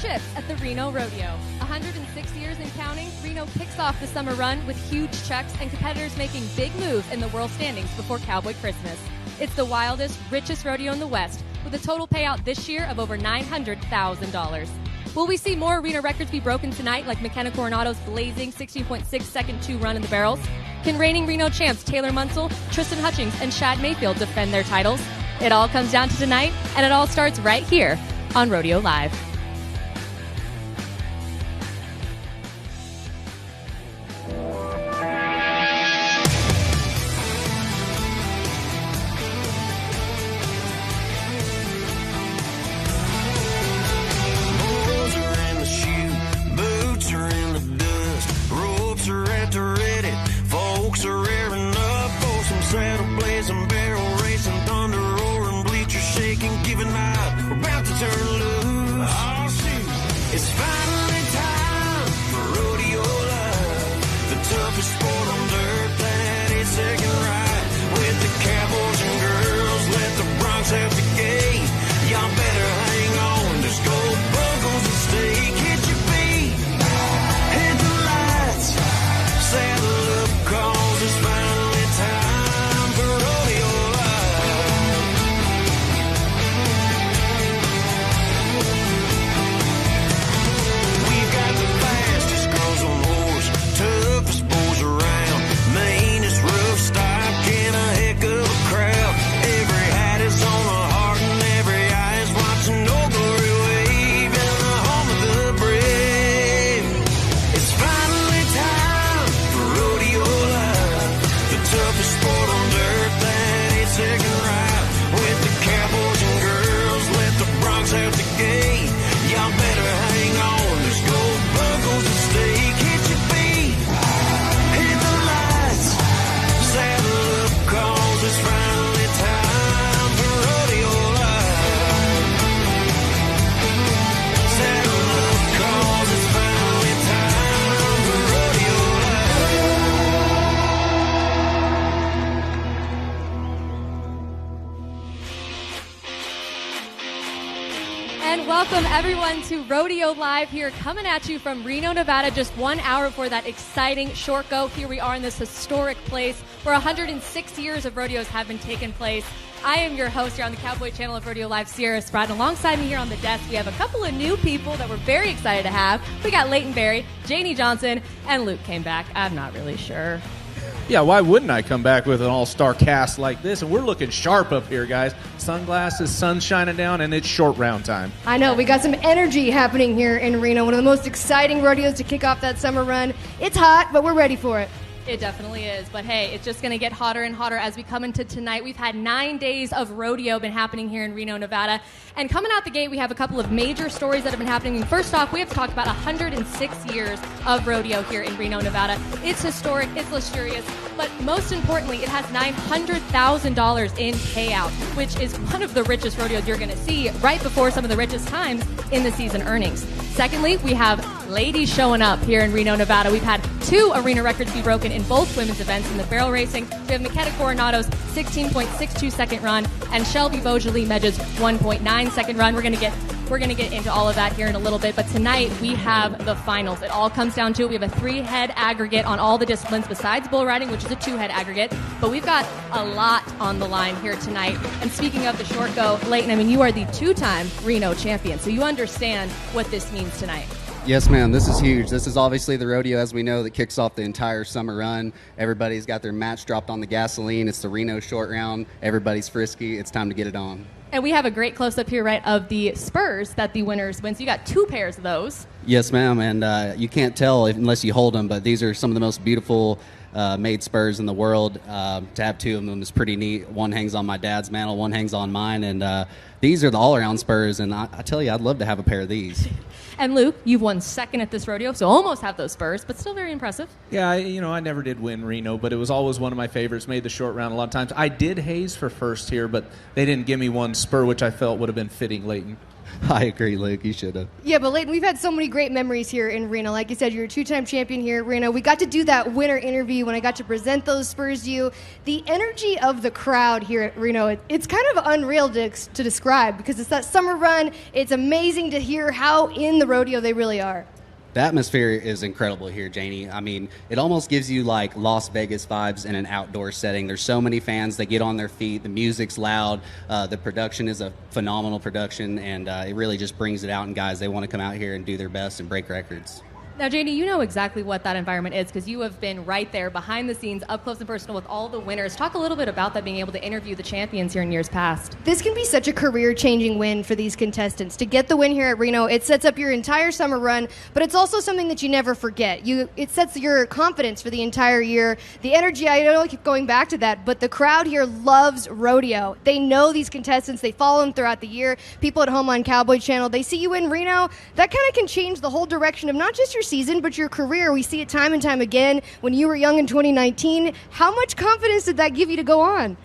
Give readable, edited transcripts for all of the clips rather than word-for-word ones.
shifts at the Reno Rodeo. 106 years and counting, Reno kicks off the summer run with huge checks and competitors making big moves in the world standings before Cowboy Christmas. It's the wildest, richest rodeo in the West, with a total payout this year of over $900,000. Will we see more arena records be broken tonight, like McKenna Coronado's blazing 16.6 second 2 run in the barrels? Can reigning Reno champs Taylor Munsell, Tristan Hutchings, and Shad Mayfield defend their titles? It all comes down to tonight, and it all starts right here on Rodeo Live. Welcome, everyone, to Rodeo Live here, coming at you from Reno, Nevada, just 1 hour before that exciting short go. Here we are in this historic place where 106 years of rodeos have been taking place. I am your host here on the Cowboy Channel of Rodeo Live, Sierra Spratt. Alongside me here on the desk, we have a couple of new people that we're very excited to have. We got Leighton Berry, Janie Johnson, and Luke came back. I'm not really sure. Yeah, why wouldn't I come back with an all-star cast like this? And we're looking sharp up here, guys. Sunglasses, sun shining down, and it's short round time. I know. We got some energy happening here in Reno, one of the most exciting rodeos to kick off that summer run. It's hot, but we're ready for it. It definitely is. But hey, it's just going to get hotter and hotter as we come into tonight. We've had 9 days of rodeo been happening here in Reno, Nevada. And coming out the gate, we have a couple of major stories that have been happening. First off, we have to talk about 106 years of rodeo here in Reno, Nevada. It's historic, it's luxurious, but most importantly, it has $900,000 in payout, which is one of the richest rodeos you're going to see right before some of the richest times in the season earnings. Secondly, we have ladies showing up here in Reno, Nevada. We've had 2 arena records be broken in both women's events in the barrel racing. We have McKenna Coronado's 16.62 second run and Shelby Beaujolais Medge's 1.9 second run. We're gonna get into all of that here in a little bit, but tonight we have the finals. It all comes down to it. We have a 3-head aggregate on all the disciplines besides bull riding, which is a 2-head aggregate, but we've got a lot on the line here tonight. And speaking of the short go, Leighton, I mean, you are the 2-time Reno champion, so you understand what this means tonight. Yes, ma'am. This is huge. This is obviously the rodeo, as we know, that kicks off the entire summer run. Everybody's got their match dropped on the gasoline. It's the Reno short round. Everybody's frisky. It's time to get it on. And we have a great close-up here, right, of the spurs that the winners win. So you got 2 pairs of those. Yes, ma'am. And you can't tell unless you hold them, but these are some of the most beautiful made spurs in the world. To have 2 of them is pretty neat. One hangs on my dad's mantle, one hangs on mine. And these are the all-around spurs. And I tell you, I'd love to have a pair of these. And Luke, you've won second at this rodeo, so almost have those spurs, but still very impressive. Yeah, I never did win Reno, but it was always one of my favorites. Made the short round a lot of times. I did haze for first here, but they didn't give me one spur, which I felt would have been fitting, Leighton. I agree, Luke. You should have. Yeah, but Leighton, we've had so many great memories here in Reno. Like you said, you're a two-time champion here at Reno. We got to do that winter interview when I got to present those spurs to you. The energy of the crowd here at Reno, it's kind of unreal to describe because it's that summer run. It's amazing to hear how in the rodeo they really are. The atmosphere is incredible here, Janie. I mean, it almost gives you like Las Vegas vibes in an outdoor setting. There's so many fans that get on their feet. The music's loud. The production is a phenomenal production, and it really just brings it out. And guys, they want to come out here and do their best and break records. Now, Janie, you know exactly what that environment is because you have been right there behind the scenes, up close and personal with all the winners. Talk a little bit about that, being able to interview the champions here in years past. This can be such a career-changing win for these contestants. To get the win here at Reno, it sets up your entire summer run, but it's also something that you never forget. It sets your confidence for the entire year. The energy, I know I keep going back to that, but the crowd here loves rodeo. They know these contestants. They follow them throughout the year. People at home on Cowboy Channel, they see you in Reno. That kind of can change the whole direction of not just your season, but your career. We see it time and time again. When you were young in 2019, how much confidence did that give you to go on?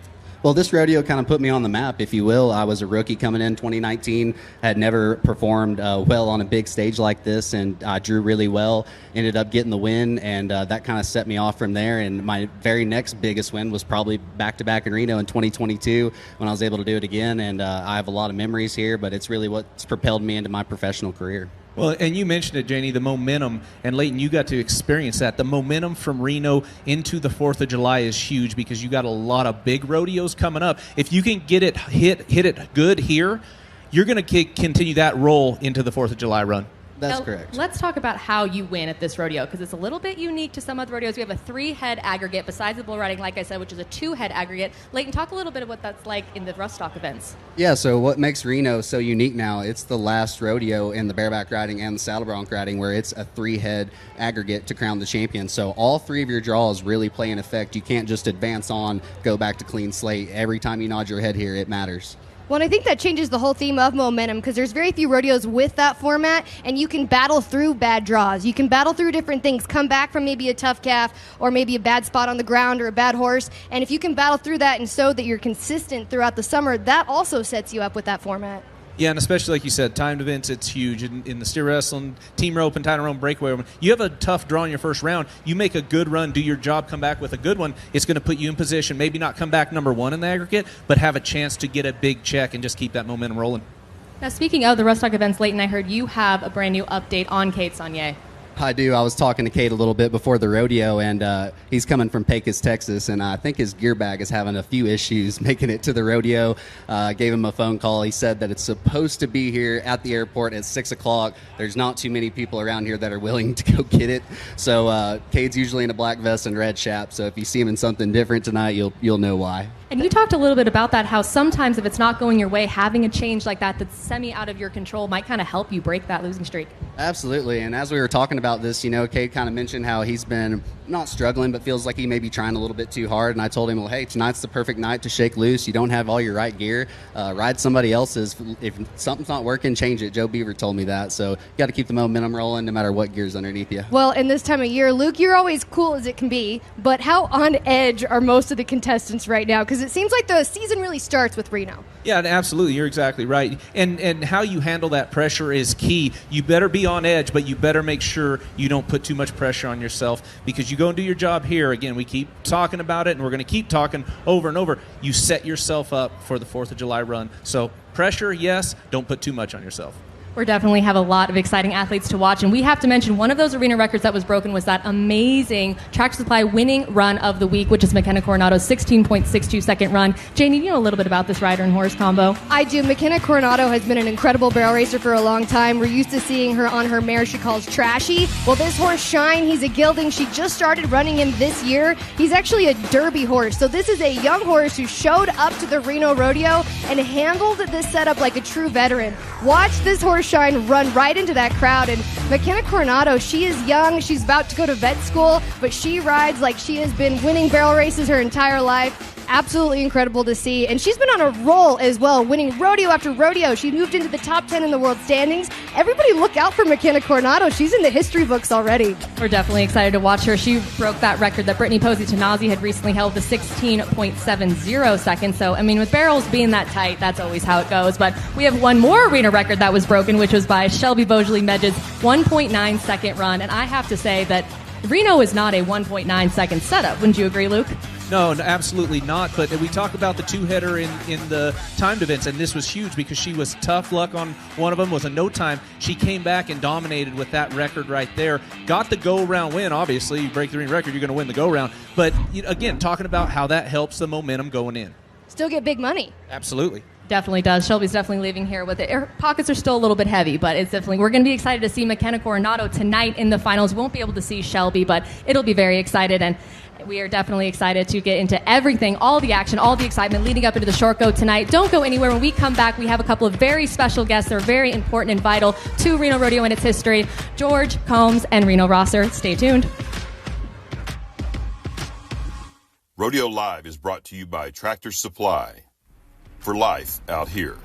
Well, this rodeo kind of put me on the map, if you will. I was a rookie coming in 2019, had never performed well on a big stage like this, and I drew really well, ended up getting the win, and that kind of set me off from there. And my very next biggest win was probably back-to-back in Reno in 2022 when I was able to do it again, and I have a lot of memories here, but it's really what's propelled me into my professional career. Well, and you mentioned it, Janie, the momentum, and Leighton, you got to experience that. The momentum from Reno into the 4th of July is huge because you got a lot of big rodeos coming up. If you can get it hit it good here, you're going to continue that roll into the 4th of July run. That's now, correct. Let's talk about how you win at this rodeo because it's a little bit unique to some other rodeos. We have a 3-head aggregate besides the bull riding, like I said, which is a 2-head aggregate. Leighton, talk a little bit of what that's like in the Rough-Stock events. Yeah, so what makes Reno so unique now, it's the last rodeo in the bareback riding and the saddle bronc riding where it's a 3-head aggregate to crown the champion. So all 3 of your draws really play an effect. You can't just advance on, go back to clean slate. Every time you nod your head here, it matters. Well, and I think that changes the whole theme of momentum because there's very few rodeos with that format, and you can battle through bad draws. You can battle through different things, come back from maybe a tough calf or maybe a bad spot on the ground or a bad horse, and if you can battle through that and so that you're consistent throughout the summer, that also sets you up with that format. Yeah, and especially like you said, timed events, it's huge. In the steer wrestling, team rope, and tighter rope breakaway, you have a tough draw in your first round. You make a good run, do your job, come back with a good one. It's going to put you in position, maybe not come back number 1 in the aggregate, but have a chance to get a big check and just keep that momentum rolling. Now, speaking of the Rough-Stock events, Leighton, I heard you have a brand new update on Kate Saunier. I do. I was talking to Kate a little bit before the rodeo, and he's coming from Pecos, Texas, and I think his gear bag is having a few issues making it to the rodeo. I gave him a phone call. He said that it's supposed to be here at the airport at 6 o'clock. There's not too many people around here that are willing to go get it. So Cade's usually in a black vest and red chap, so if you see him in something different tonight, you'll know why. And you talked a little bit about that, how sometimes if it's not going your way, having a change like that that's semi out of your control might kind of help you break that losing streak. Absolutely, and as we were talking about this, Cade kind of mentioned how he's been not struggling, but feels like he may be trying a little bit too hard, and I told him, well, hey, tonight's the perfect night to shake loose. You don't have all your right gear. Ride somebody else's. If something's not working, change it. Joe Beaver told me that, so you got to keep the momentum rolling no matter what gear's underneath you. Well, in this time of year, Luke, you're always cool as it can be, but how on edge are most of the contestants right now? Because it seems like the season really starts with Reno. Yeah, absolutely. You're exactly right. And how you handle that pressure is key. You better be on edge, but you better make sure you don't put too much pressure on yourself because you go and do your job here. Again, we keep talking about it, and we're going to keep talking over and over. You set yourself up for the 4th of July run. So pressure, yes. Don't put too much on yourself. We definitely have a lot of exciting athletes to watch, and we have to mention one of those arena records that was broken was that amazing Tractor Supply winning run of the week, which is McKenna Coronado's 16.62-second run. Janie, you know a little bit about this rider and horse combo? I do. McKenna Coronado has been an incredible barrel racer for a long time. We're used to seeing her on her mare she calls Trashy. Well, this horse, Shine, he's a gelding. She just started running him this year. He's actually a Derby horse, so this is a young horse who showed up to the Reno Rodeo and handled this setup like a true veteran. Watch this horse Shine run right into that crowd. And McKenna Coronado, she is young. She's about to go to vet school, but she rides like she has been winning barrel races her entire life. Absolutely incredible to see. And she's been on a roll as well, winning rodeo after rodeo. She moved into the top 10 in the world standings. Everybody look out for McKenna Coronado. She's in the history books already. We're definitely excited to watch her. She broke that record that Brittany Posey-Tanazi had recently held, the 16.70 seconds. So, I mean, with barrels being that tight, that's always how it goes. But we have one more arena record that was broken, which was by Shelby Beaujolais-Medge's 1.9 second run. And I have to say that Reno is not a 1.9 second setup. Wouldn't you agree, Luke? No, absolutely not. But we talk about the two-header in the timed events, and this was huge because she was tough luck on one of them, was a no time. She came back and dominated with that record right there. Got the go-round win, obviously. You break the arena record, you're going to win the go-round. But, again, talking about how that helps the momentum going in. Still get big money. Absolutely. Definitely does. Shelby's definitely leaving here with it. Her pockets are still a little bit heavy, but it's definitely, we're going to be excited to see McKenna Coronado tonight in the finals. Won't be able to see Shelby, but it'll be very excited, and we are definitely excited to get into everything, all the action, all the excitement leading up into the short go tonight. Don't go anywhere. When we come back, we have a couple of very special guests that are very important and vital to Reno Rodeo and its history. George Combs and Reno Rosser. Stay tuned. Rodeo Live is brought to you by Tractor Supply. For life out here.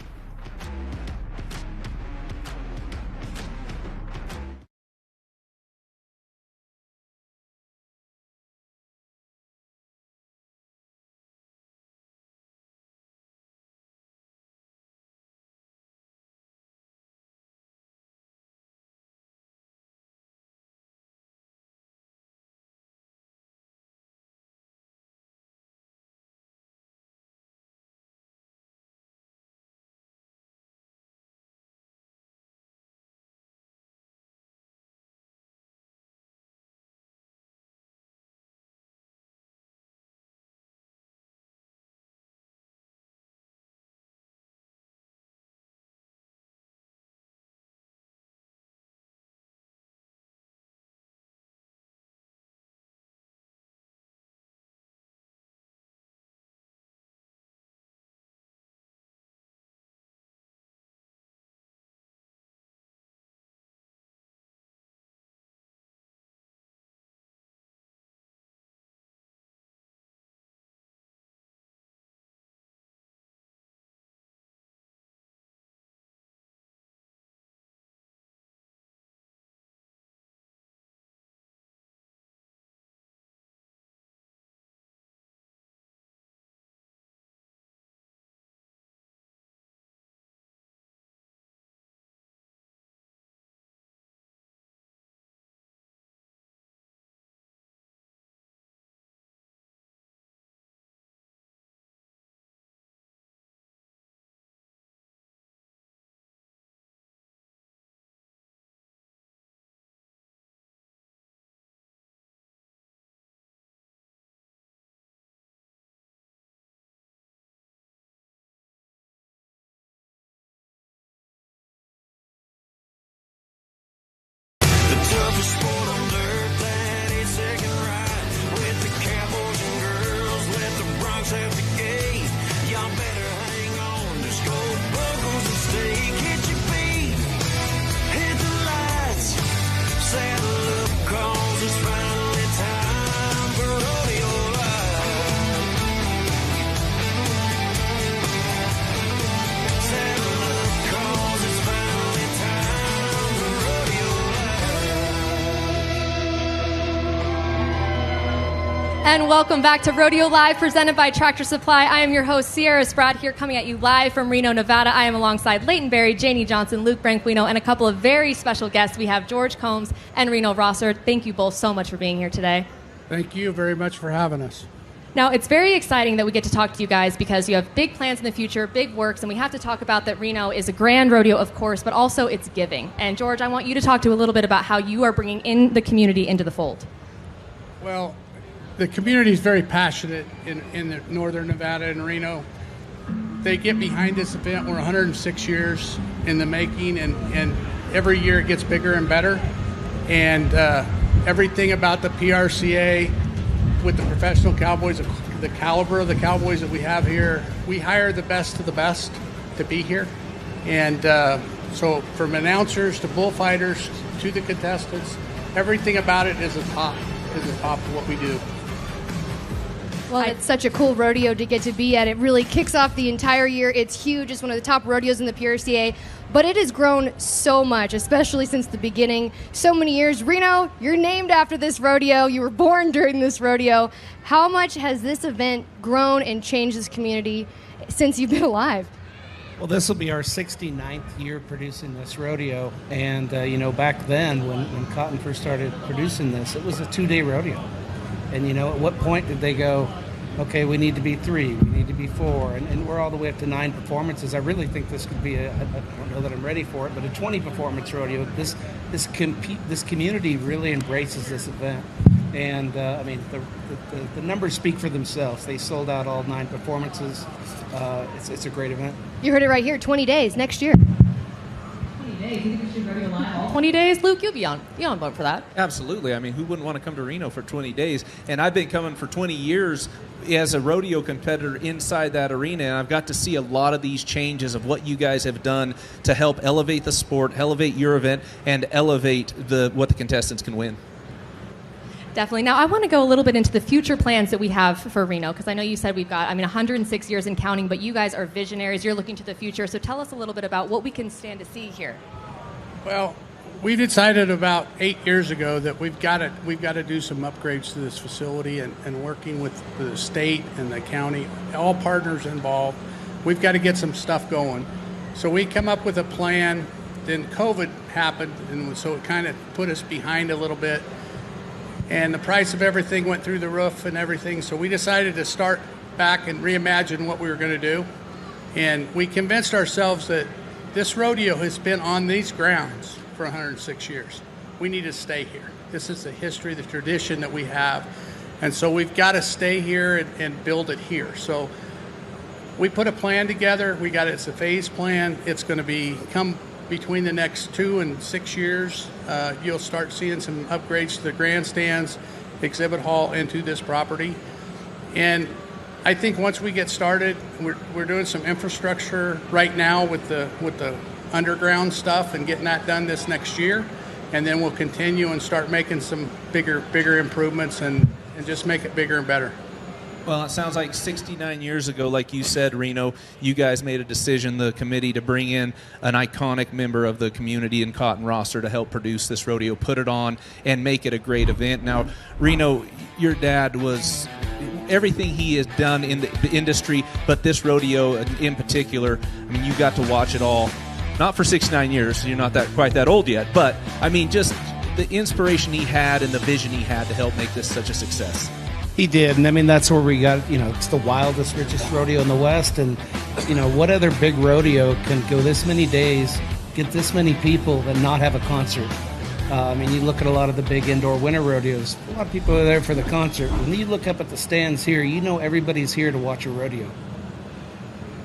And welcome back to Rodeo Live, presented by Tractor Supply. I am your host, Sierra Spratt, here coming at you live from Reno, Nevada. I am alongside Leighton Berry, Janie Johnson, Luke Branquino, and a couple of very special guests. We have George Combs and Reno Rosser. Thank you both so much for being here today. Thank you very much for having us. Now, it's very exciting that we get to talk to you guys because you have big plans in the future, big works, and we have to talk about that Reno is a grand rodeo, of course, but also it's giving. And George, I want you to talk to a little bit about how you are bringing in the community into the fold. Well, the community is very passionate in northern Nevada and Reno. They get behind this event. We're 106 years in the making, and every year it gets bigger and better. And everything about the PRCA with the professional cowboys, the caliber of the cowboys that we have here, we hire the best of the best to be here. And so from announcers to bullfighters to the contestants, everything about it is a top of what we do. Well, it's such a cool rodeo to get to be at. It really kicks off the entire year. It's huge. It's one of the top rodeos in the PRCA. But it has grown so much, especially since the beginning. So many years. Reno, you're named after this rodeo. You were born during this rodeo. How much has this event grown and changed this community since you've been alive? Well, this will be our 69th year producing this rodeo. And, back then when Cotton first started producing this, it was a 2-day rodeo. And, at what point did they go, okay, we need to be 3, we need to be 4, and we're all the way up to 9 performances. I really think this could be I don't know that I'm ready for it, but a 20-performance rodeo. This community really embraces this event. And, the numbers speak for themselves. They sold out all 9 performances. It's a great event. You heard it right here, 20 days, next year. 20 days? You think we should rodeo live all 20 days? Luke, you'll be on board for that. Absolutely. I mean, who wouldn't want to come to Reno for 20 days? And I've been coming for 20 years as a rodeo competitor inside that arena, and I've got to see a lot of these changes of what you guys have done to help elevate the sport, elevate your event, and elevate what the contestants can win. Definitely. Now, I want to go a little bit into the future plans that we have for Reno, because I know you said we've got, 106 years and counting, but you guys are visionaries. You're looking to the future. So tell us a little bit about what we can stand to see here. Well, we decided about 8 years ago that we've got to do some upgrades to this facility, and working with the state and the county, all partners involved, we've got to get some stuff going. So we come up with a plan. Then COVID happened, and so it kind of put us behind a little bit. And the price of everything went through the roof and everything. So we decided to start back and reimagine what we were going to do. And we convinced ourselves that this rodeo has been on these grounds for 106 years. We need to stay here. This is the history, the tradition that we have. And so we've got to stay here and build it here. So we put a plan together. It's a phase plan. It's going to come between the next 2 and 6 years. You'll start seeing some upgrades to the grandstands, exhibit hall, into this property. And I think once we get started, we're doing some infrastructure right now with the underground stuff and getting that done this next year. And then we'll continue and start making some bigger improvements and just make it bigger and better. Well, it sounds like 69 years ago, like you said, Reno, you guys made a decision, the committee, to bring in an iconic member of the community and Cotton roster to help produce this rodeo, put it on, and make it a great event. Now, Reno, your dad was everything he has done in the industry, but this rodeo in particular, you got to watch it all. Not for 69 years, you're not quite that old yet, but, just the inspiration he had and the vision he had to help make this such a success. He did, and that's where we got, it's the wildest, richest rodeo in the West, and, what other big rodeo can go this many days, get this many people, and not have a concert? You look at a lot of the big indoor winter rodeos, a lot of people are there for the concert. When you look up at the stands here, everybody's here to watch a rodeo.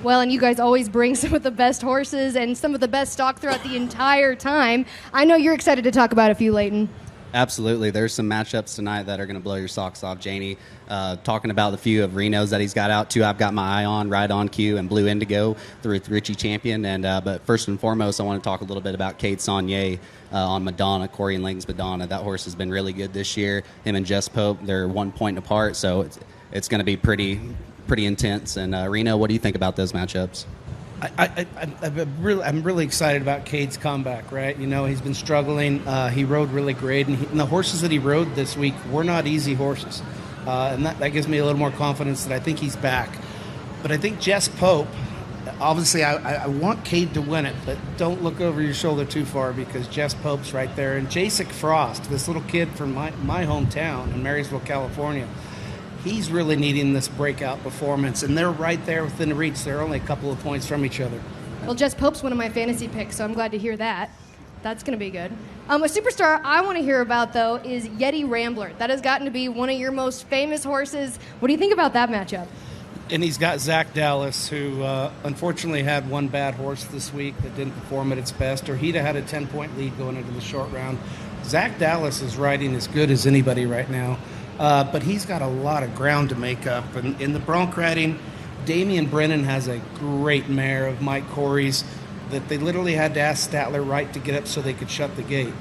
Well, and you guys always bring some of the best horses and some of the best stock throughout the entire time. I know you're excited to talk about a few, Leighton. Absolutely. There's some matchups tonight that are going to blow your socks off, Janie. Talking about the few of Reno's that he's got out, too. I've got my eye on Right On Cue and Blue Indigo through Richie Champion. But first and foremost, I want to talk a little bit about Kate Saunier on Madonna, Corey and Lang's Madonna. That horse has been really good this year. Him and Jess Pope, they're 1 point apart, so it's going to be pretty intense. And Reno, what do you think about those matchups? I'm really excited about Cade's comeback, right? He's been struggling. He rode really great, and the horses that he rode this week were not easy horses. And that gives me a little more confidence that I think he's back. But I think Jess Pope, obviously I want Cade to win it, but don't look over your shoulder too far because Jess Pope's right there. And Jacek Frost, this little kid from my hometown in Marysville, California, he's really needing this breakout performance, and they're right there within reach. They're only a couple of points from each other. Well, Jess Pope's one of my fantasy picks, so I'm glad to hear that. That's going to be good. A superstar I want to hear about, though, is Yeti Rambler. That has gotten to be one of your most famous horses. What do you think about that matchup? And he's got Zach Dallas, who unfortunately had one bad horse this week that didn't perform at its best, or he'd have had a 10-point lead going into the short round. Zach Dallas is riding as good as anybody right now. But he's got a lot of ground to make up. And in the bronc riding, Damian Brennan has a great mare of Mike Corey's that they literally had to ask Statler Wright to get up so they could shut the gate.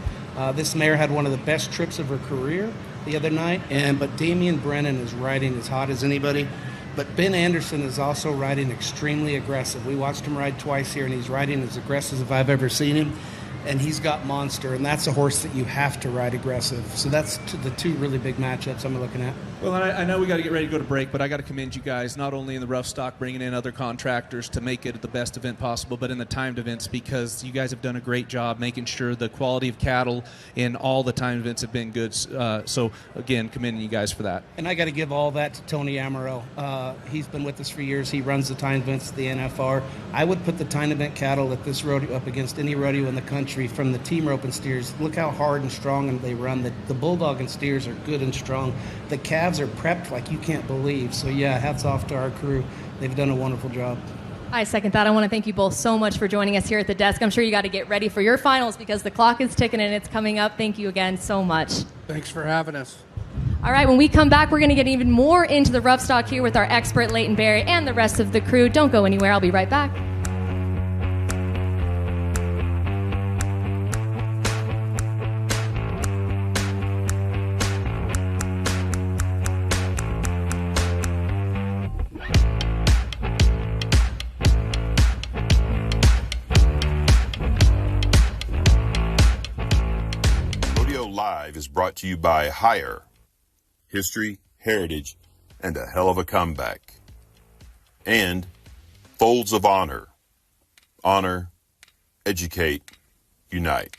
This mare had one of the best trips of her career. the other night, but Damian Brennan is riding as hot as anybody. But Ben Anderson is also riding extremely aggressive. We watched him ride twice here, and he's riding as aggressive as I've ever seen him. And he's got Monster, and that's a horse that you have to ride aggressive. So that's the two really big matchups I'm looking at. Well, I know we got to get ready to go to break, but I got to commend you guys, not only in the rough stock, bringing in other contractors to make it the best event possible, but in the timed events, because you guys have done a great job making sure the quality of cattle in all the timed events have been good. So, again, commending you guys for that. And I got to give all that to Tony Amaro. He's been with us for years. He runs the timed events at the NFR. I would put the timed event cattle at this rodeo up against any rodeo in the country. From the team rope and steers, look how hard and strong they run. The bulldog and steers are good and strong. The calves are prepped like you can't believe. So yeah, hats off to our crew. They've done a wonderful job. I second that. I want to thank you both so much for joining us here at the desk. I'm sure you got to get ready for your finals because the clock is ticking and it's coming up. Thank you again so much. Thanks for having us. All right, when we come back, we're going to get even more into the rough stock here with our expert Leighton Berry and the rest of the crew. Don't go anywhere. I'll be right back. Live is brought to you by Hire, history, heritage, and a hell of a comeback. And Folds of Honor, honor, educate, unite.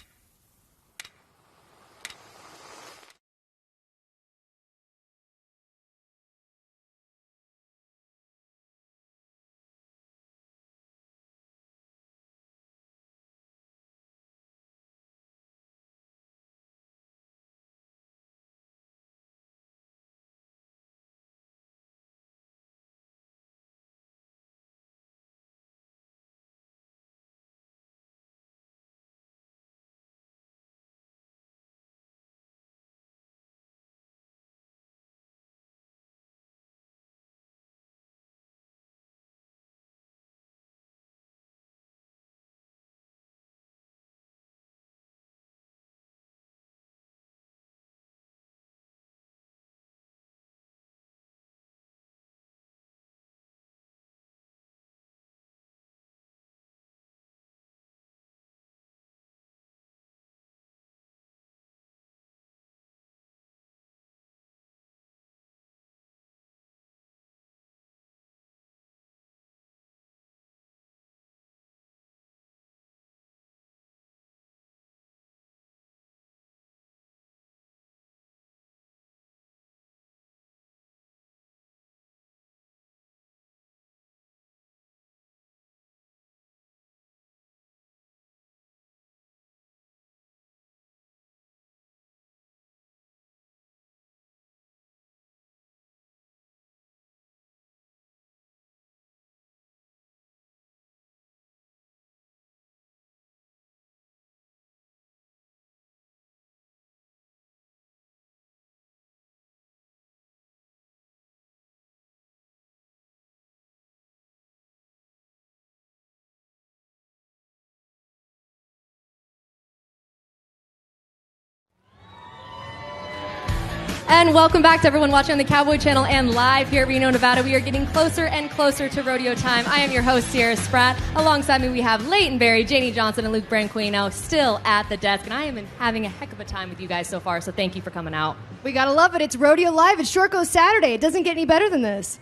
And welcome back to everyone watching on the Cowboy Channel and live here at Reno, Nevada. We are getting closer and closer to rodeo time. I am your host, Sierra Spratt. Alongside me, we have Leighton Berry, Janie Johnson, and Luke Branquino still at the desk. And I am having a heck of a time with you guys so far, so thank you for coming out. We gotta love it. It's Rodeo Live. It's Short Goes Saturday. It doesn't get any better than this.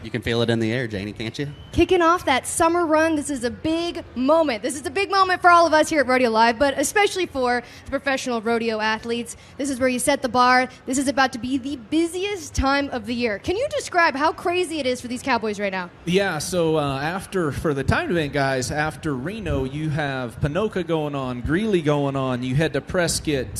You can feel it in the air, Janie, can't you? Kicking off that summer run, this is a big moment. This is a big moment for all of us here at Rodeo Live, but especially for the professional rodeo athletes. This is where you set the bar. This is about to be the busiest time of the year. Can you describe how crazy it is for these cowboys right now? Yeah, so for the timed event guys, after Reno, you have Panoka going on, Greeley going on. You head to Prescott,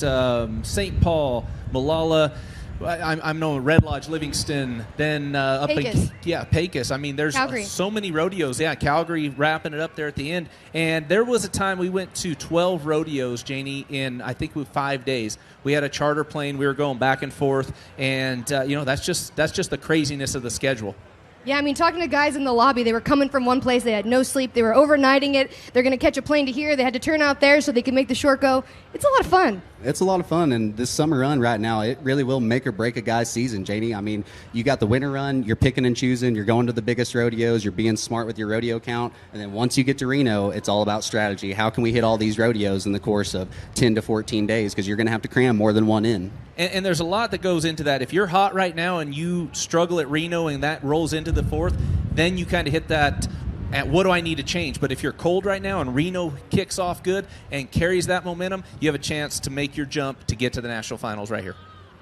St. Paul, Malala. I'm known Red Lodge, Livingston, then up Pecos. Pecos. I mean, there's so many rodeos. Yeah, Calgary wrapping it up there at the end. And there was a time we went to 12 rodeos, Janie, in I think 5 days. We had a charter plane. We were going back and forth, and that's just the craziness of the schedule. Yeah, I mean, talking to guys in the lobby, they were coming from one place, they had no sleep, they were overnighting it, they're going to catch a plane to here, they had to turn out there so they could make the short go. It's a lot of fun. It's a lot of fun, and this summer run right now, it really will make or break a guy's season, JD. I mean, you got the winter run, you're picking and choosing, you're going to the biggest rodeos, you're being smart with your rodeo count, and then once you get to Reno, it's all about strategy. How can we hit all these rodeos in the course of 10 to 14 days? Because you're going to have to cram more than one in. And there's a lot that goes into that. If you're hot right now and you struggle at Reno and that rolls into the fourth, then you kind of hit that at what do I need to change. But if you're cold right now and Reno kicks off good and carries that momentum, you have a chance to make your jump to get to the national finals right here.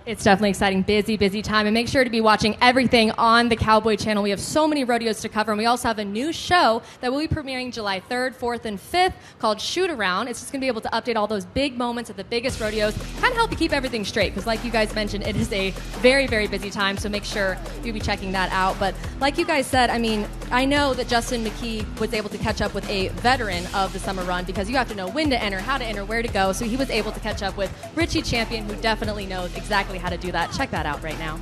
It's definitely exciting, busy time. And make sure to be watching everything on the Cowboy Channel. We have so many rodeos to cover, and we also have a new show that will be premiering July 3rd, 4th, and 5th called Shoot Around. It's just going to be able to update all those big moments at the biggest rodeos, kind of help you keep everything straight, because like you guys mentioned, it is a very, very busy time, so make sure you'll be checking that out. But like you guys said, I mean, I know that Justin McKee was able to catch up with a veteran of the summer run because you have to know when to enter, how to enter, where to go, so he was able to catch up with Richie Champion, who definitely knows exactly how to do that. Check that out right now.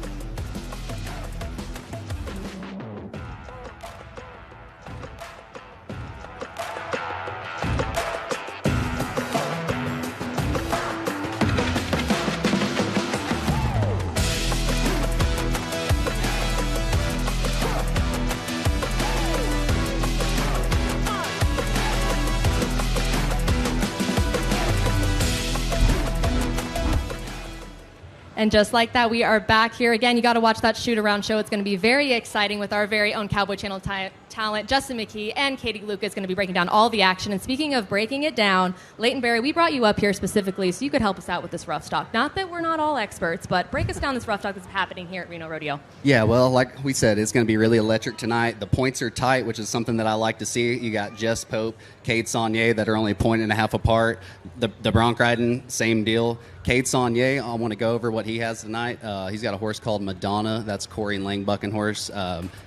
And just like that, we are back here again. You got to watch that shoot-around show. It's going to be very exciting with our very own Cowboy Channel talent, Justin McKee and Katie Luca is going to be breaking down all the action. And speaking of breaking it down, Leighton Berry, we brought you up here specifically so you could help us out with this rough stock. Not that we're not all experts, but break us down this rough stock that's happening here at Reno Rodeo. Yeah, well, like we said, it's going to be really electric tonight. The points are tight, which is something that I like to see. You got Jess Pope, Kate Saunier that are only a point and a half apart. The bronc riding, same deal. Kate Saunier, I want to go over what he has tonight. He's got a horse called Madonna. That's Corey and Lang Bucking horse.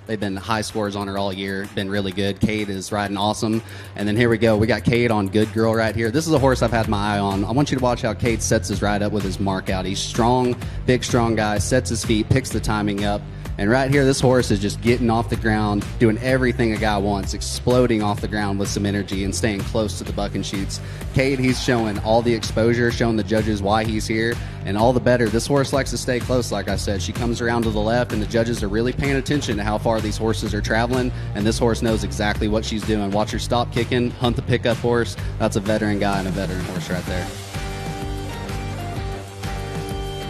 They've been high scores on her all year. Been really good. Kate is riding awesome. And then here we go. We got Kate on Good Girl right here. This is a horse I've had my eye on. I want you to watch how Kate sets his ride up with his mark out. He's strong, big, strong guy, sets his feet, picks the timing up. And right here, this horse is just getting off the ground, doing everything a guy wants, exploding off the ground with some energy and staying close to the buck and shoots. Cade, he's showing all the exposure, showing the judges why he's here, and all the better. This horse likes to stay close, like I said. She comes around to the left, and the judges are really paying attention to how far these horses are traveling, and this horse knows exactly what she's doing. Watch her stop kicking, hunt the pickup horse. That's a veteran guy and a veteran horse right there.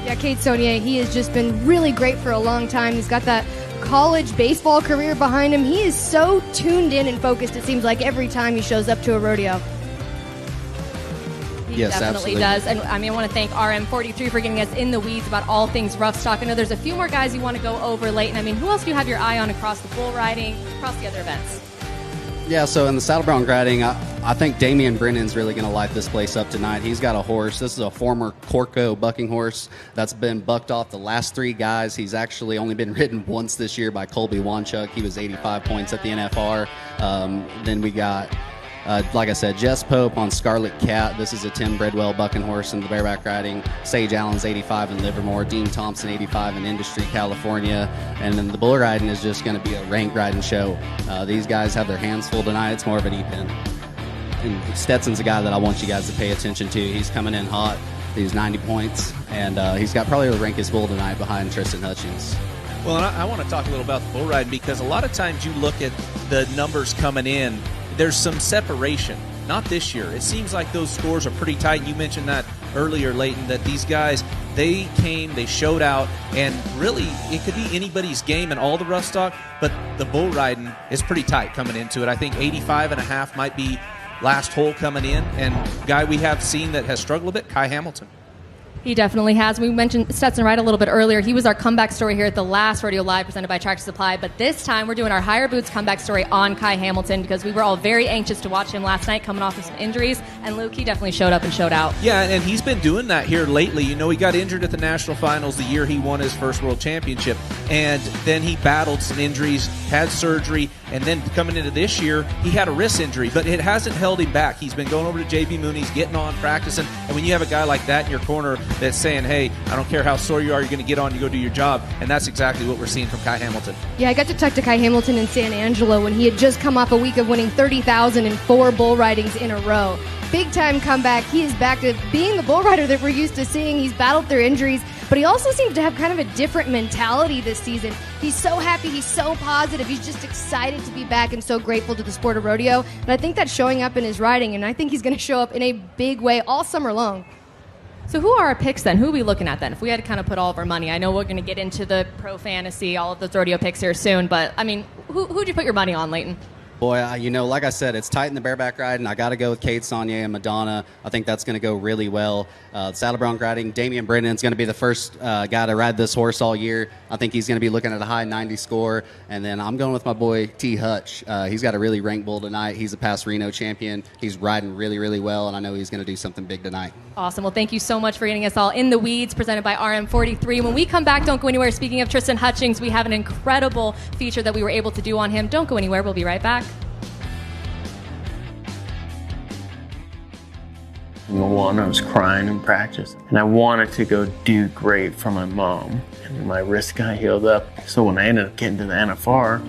Yeah, Kate Saunier, he has just been really great for a long time. He's got that college baseball career behind him. He is so tuned in and focused, it seems like, every time he shows up to a rodeo. He yes, definitely absolutely. does. And I mean, I want to thank RM43 for getting us in the weeds about all things rough stock. I know there's a few more guys you want to go over, Leighton. I mean, who else do you have your eye on across the bull riding, across the other events? Yeah, so in the saddle bronc riding, I think Damian Brennan's really going to light this place up tonight. He's got a horse. This is a former Corco bucking horse that's been bucked off the last three guys. He's actually only been ridden once this year by Colby Wanchuk. He was 85 points at the NFR. Then we got, like I said, Jess Pope on Scarlet Cat. This is a Tim Bredwell bucking horse in the bareback riding. Sage Allen's 85 in Livermore. Dean Thompson 85 in Industry, California. And then the bull riding is just going to be a rank riding show. These guys have their hands full tonight. It's more of an E-pin. And Stetson's a guy that I want you guys to pay attention to. He's coming in hot. He's 90 points. And he's got probably the rankest bull tonight behind Tristan Hutchings. Well, and I want to talk a little about the bull riding because a lot of times you look at the numbers coming in, there's some separation. Not this year. It seems like those scores are pretty tight. You mentioned that earlier, Leighton, that these guys, they came, they showed out, and really it could be anybody's game in all the rough stock, but the bull riding is pretty tight coming into it. I think 85.5 might be last hole coming in, and guy we have seen that has struggled a bit, Kai Hamilton. He definitely has. We mentioned Stetson Wright a little bit earlier. He was our comeback story here at the last Rodeo Live presented by Tractor Supply, but this time we're doing our Higher Boots comeback story on Kai Hamilton because we were all very anxious to watch him last night coming off of some injuries, and Luke, he definitely showed up and showed out. Yeah, and he's been doing that here lately. You know, he got injured at the National Finals the year he won his first World Championship, and then he battled some injuries, had surgery, and then coming into this year, he had a wrist injury, but it hasn't held him back. He's been going over to JB Mooney's, getting on, practicing, and when you have a guy like that in your corner, that's saying, hey, I don't care how sore you are, you're going to get on, you go do your job. And that's exactly what we're seeing from Kai Hamilton. Yeah, I got to talk to Kai Hamilton in San Angelo when he had just come off a week of winning 30,000 in 4 bull ridings in a row. Big time comeback. He is back to being the bull rider that we're used to seeing. He's battled through injuries, but he also seems to have kind of a different mentality this season. He's so happy. He's so positive. He's just excited to be back and so grateful to the sport of rodeo. And I think that's showing up in his riding, and I think he's going to show up in a big way all summer long. So who are our picks then? Who are we looking at then? If we had to kind of put all of our money, I know we're going to get into the pro fantasy, all of those rodeo picks here soon, but I mean, who'd you put your money on, Leighton? Boy, like I said, it's tight in the bareback ride, and I got to go with Kate Saunier and Madonna. I think that's going to go really well. Saddle bronc riding, Damian Brennan's going to be the first guy to ride this horse all year. I think he's going to be looking at a high 90 score. And then I'm going with my boy T. Hutch. He's got a really ranked bull tonight. He's a past Reno champion. He's riding really, really well, and I know he's going to do something big tonight. Awesome. Well, thank you so much for getting us all in the weeds, presented by RM43. When we come back, don't go anywhere. Speaking of Tristan Hutchings, we have an incredible feature that we were able to do on him. Don't go anywhere. We'll be right back. I was crying in practice, and I wanted to go do great for my mom, and my wrist got healed up. So when I ended up getting to the NFR,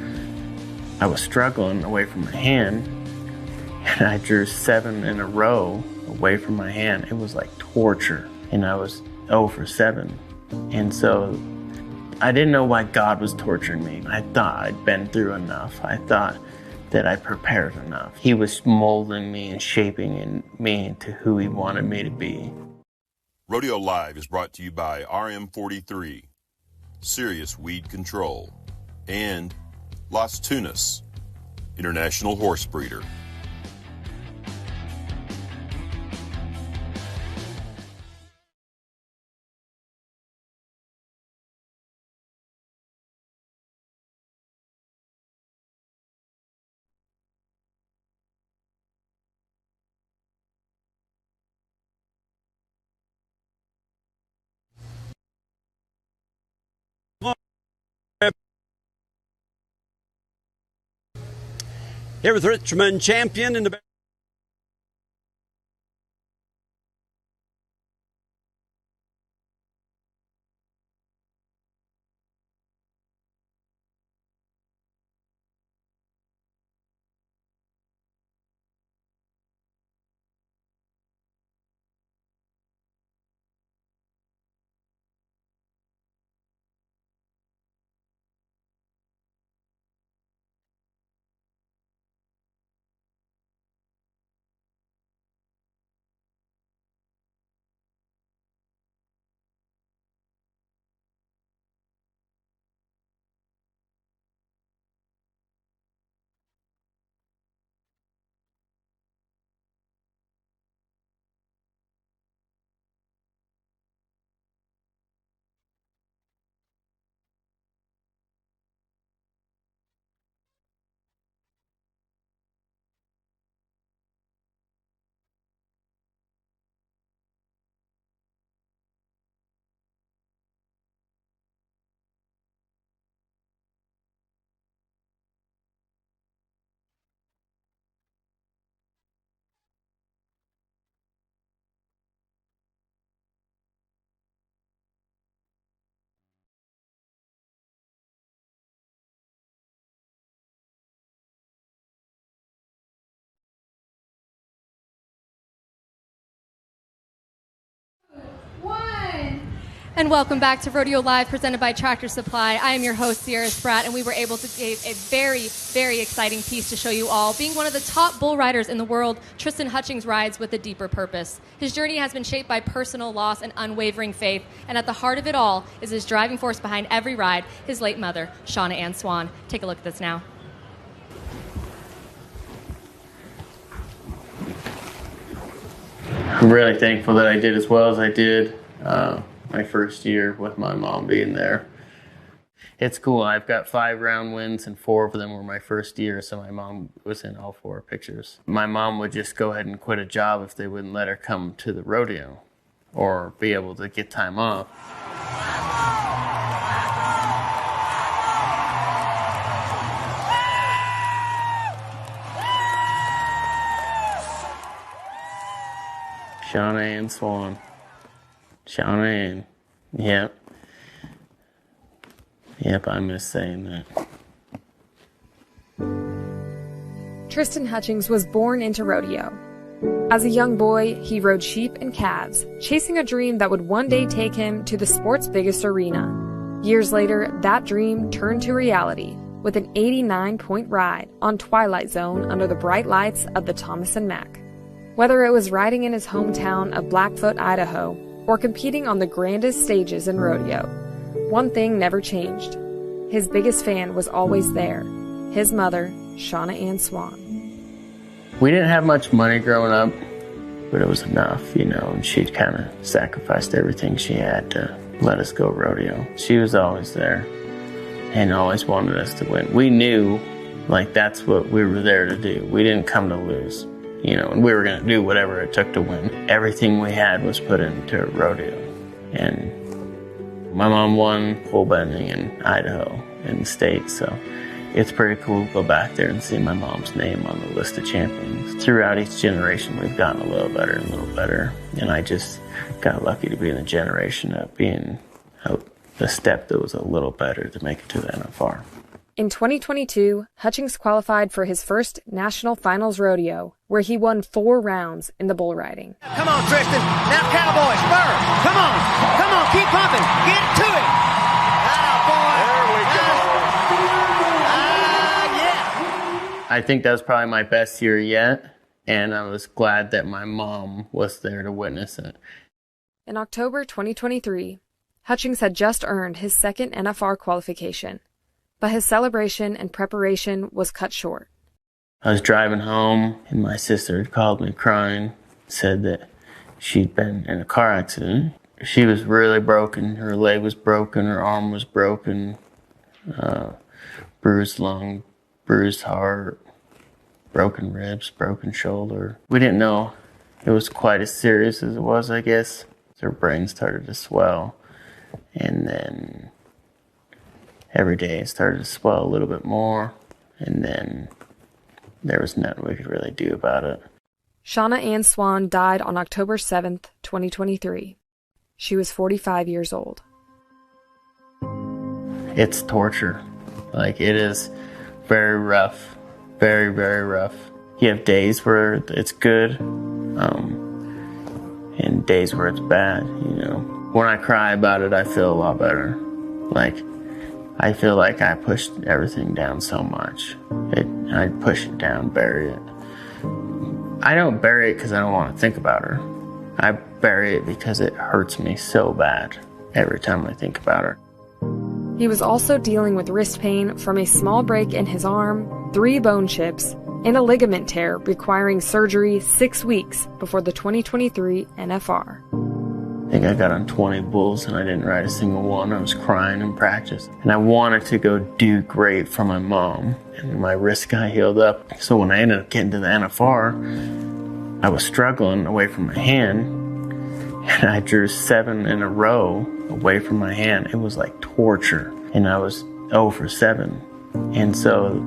I was struggling away from my hand, and I drew 7 in a row away from my hand. It was like torture, and I was 0 for 7. And so I didn't know why God was torturing me. I thought I'd been through enough. I thought that I prepared enough. He was molding me and shaping me into who he wanted me to be. Rodeo Live is brought to you by RM43, Serious Weed Control, and Las Tunas, International Horse Breeder. Here with Richie Champion in the And welcome back to Rodeo Live, presented by Tractor Supply. I am your host, Sierra Spratt, and we were able to give a very, very exciting piece to show you all. Being one of the top bull riders in the world, Tristan Hutchings rides with a deeper purpose. His journey has been shaped by personal loss and unwavering faith, and at the heart of it all is his driving force behind every ride, his late mother, Shauna Ann Swan. Take a look at this now. I'm really thankful that I did as well as I did my first year with my mom being there. It's cool. I've got 5 round wins, and 4 of them were my first year, so my mom was in all 4 pictures. My mom would just go ahead and quit a job if they wouldn't let her come to the rodeo or be able to get time off. Shauna Ann Swan. Shauna Ann. Yep, I miss saying that. Tristan Hutchings was born into rodeo. As a young boy, he rode sheep and calves, chasing a dream that would one day take him to the sport's biggest arena. Years later, that dream turned to reality with an 89-point ride on Twilight Zone under the bright lights of the Thomas & Mack. Whether it was riding in his hometown of Blackfoot, Idaho, or competing on the grandest stages in rodeo, one thing never changed. His biggest fan was always there, his mother, Shauna Ann Swan. We didn't have much money growing up, but it was enough, and she'd kind of sacrificed everything she had to let us go rodeo. She was always there and always wanted us to win. We knew, that's what we were there to do. We didn't come to lose, and we were going to do whatever it took to win. Everything we had was put into rodeo. And my mom won bull bending in Idaho in the States, so it's pretty cool to go back there and see my mom's name on the list of champions. Throughout each generation, we've gotten a little better and a little better. And I just got lucky to be in the generation of being the step that was a little better to make it to the NFR. In 2022, Hutchings qualified for his first National Finals rodeo, where he won 4 rounds in the bull riding. Come on, Tristan. Now, cowboy, spur. Come on, keep pumping. Get to it. I think that was probably my best year yet, and I was glad that my mom was there to witness it. In October 2023, Hutchings had just earned his second NFR qualification, but his celebration and preparation was cut short. I was driving home, and my sister had called me crying, said that she'd been in a car accident. She was really broken. Her leg was broken, her arm was broken, bruised lung, bruised heart, broken ribs, broken shoulder. We didn't know it was quite as serious as it was, I guess. Her brain started to swell, and then every day it started to swell a little bit more, and then there was nothing we could really do about it. Shauna Ann Swan died on October 7th, 2023. She was 45 years old. It's torture. It is very rough. Very, very rough. You have days where it's good, and days where it's bad, When I cry about it, I feel a lot better. I feel like I pushed everything down so much. I push it down, bury it. I don't bury it because I don't want to think about her. I bury it because it hurts me so bad every time I think about her. He was also dealing with wrist pain from a small break in his arm, 3 bone chips, and a ligament tear requiring surgery 6 weeks before the 2023 NFR. I think I got on 20 bulls and I didn't ride a single one. I was crying in practice. And I wanted to go do great for my mom. And my wrist got healed up. So when I ended up getting to the NFR, I was struggling away from my hand. And I drew 7 in a row away from my hand. It was like torture. And I was 0 for 7. And so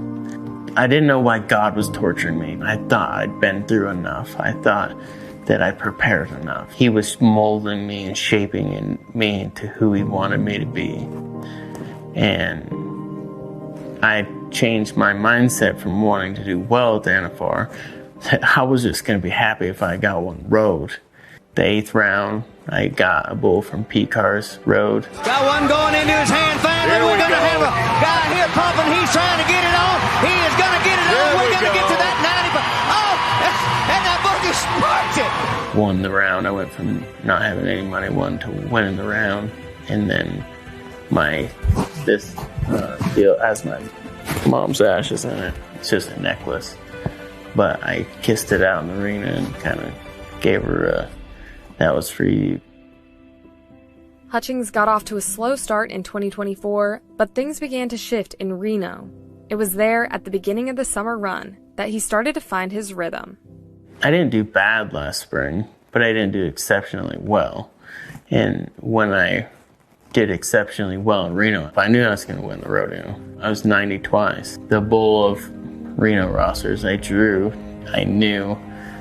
I didn't know why God was torturing me. I thought I'd been through enough. I thought that I prepared enough. He was molding me and shaping me into who he wanted me to be. And I changed my mindset from wanting to do well at the NFR, that I was just going to be happy if I got one rode. The 8th round, I got a bull from P-Cars Road. Got one going into his hand finally. We're going to have a guy here pumping. He's trying to get it on. He is going to get it on. We're going to get to that 90. And that boogie sparked it. Won the round. I went from not having any money won to winning the round. And then this deal has my mom's ashes in it. It's just a necklace. But I kissed it out in the arena and kind of gave her that was for you. Hutchings got off to a slow start in 2024, but things began to shift in Reno. It was there at the beginning of the summer run that he started to find his rhythm. I didn't do bad last spring, but I didn't do exceptionally well. And when I did exceptionally well in Reno, I knew I was going to win the rodeo. I was 90 twice. The bull of Reno rosters I drew, I knew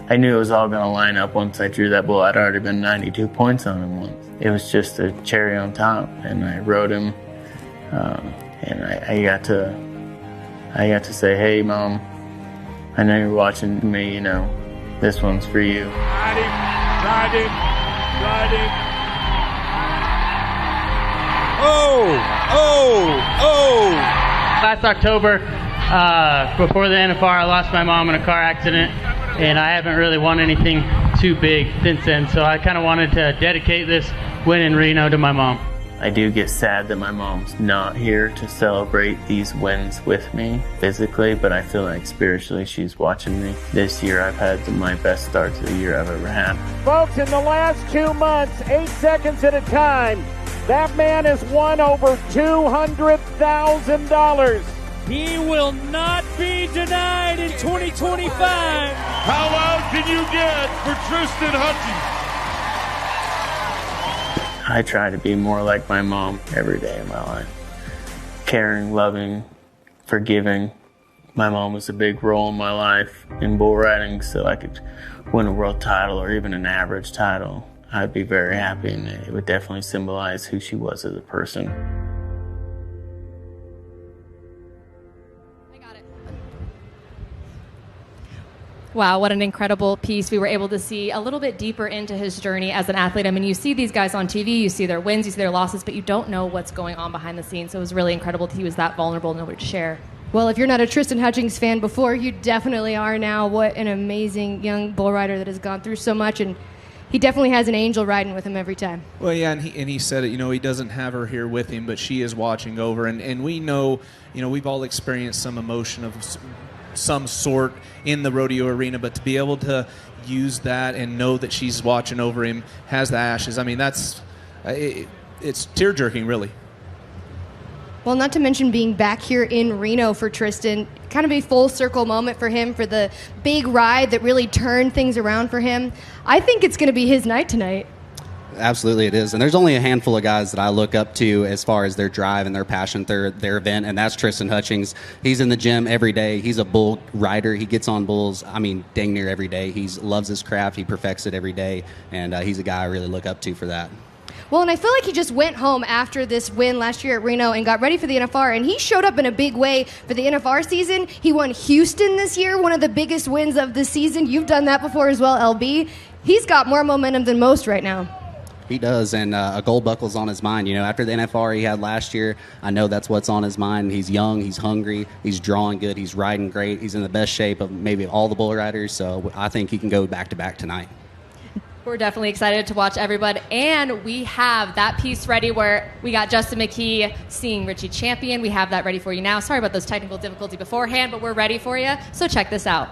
I knew it was all going to line up once I drew that bull. I'd already been 92 points on him once. It was just a cherry on top, and I rode him, and I got to say, hey, Mom, I know you're watching me, you know, this one's for you. Tried him. Last October, before the NFR, I lost my mom in a car accident, and I haven't really won anything too big since then, so I kind of wanted to dedicate this win in Reno to my mom. I do get sad that my mom's not here to celebrate these wins with me physically, but I feel like spiritually she's watching me. This year I've had my best start to the year I've ever had. Folks, in the last 2 months, 8 seconds at a time, that man has won over $200,000. He will not be denied in 2025. How loud can you get for Tristan Hutchings? I try to be more like my mom every day of my life. Caring, loving, forgiving. My mom was a big role in my life in bull riding, so I could win a world title or even an average title. I'd be very happy, and it would definitely symbolize who she was as a person. Wow, what an incredible piece. We were able to see a little bit deeper into his journey as an athlete. I mean, you see these guys on TV, you see their wins, you see their losses, but you don't know what's going on behind the scenes. So it was really incredible that he was that vulnerable and able to share. Well, if you're not a Tristan Hutchings fan before, you definitely are now. What an amazing young bull rider that has gone through so much, and he definitely has an angel riding with him every time. Well, yeah, and he said it, you know, he doesn't have her here with him, but she is watching over, and we know, you know, we've all experienced some emotion of some sort in the rodeo arena, but to be able to use that and know that she's watching over him, has the ashes, I mean, that's it's tear-jerking, really. Well, not to mention being back here in Reno for Tristan, kind of a full circle moment for him, for the big ride that really turned things around for him. I think it's going to be his night tonight. Absolutely it is. And there's only a handful of guys that I look up to as far as their drive and their passion for their event, and that's Tristan Hutchings. He's in the gym every day. He's a bull rider. He gets on bulls, I mean, dang near every day. He loves his craft. He perfects it every day, and he's a guy I really look up to for that. Well, and I feel like he just went home after this win last year at Reno and got ready for the NFR, and he showed up in a big way for the NFR season. He won Houston this year, one of the biggest wins of the season. You've done that before as well, LB. He's got more momentum than most right now. He does, and a gold buckle's on his mind. You know, after the NFR he had last year, I know that's what's on his mind. He's young, he's hungry, he's drawing good, he's riding great, he's in the best shape of maybe all the bull riders, so I think he can go back-to-back tonight. We're definitely excited to watch everybody, and we have that piece ready where we got Justin McKee seeing Richie Champion. We have that ready for you now. Sorry about those technical difficulties beforehand, but we're ready for you, so check this out.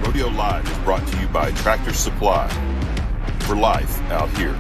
Rodeo Live is brought to you by Tractor Supply. For life out here.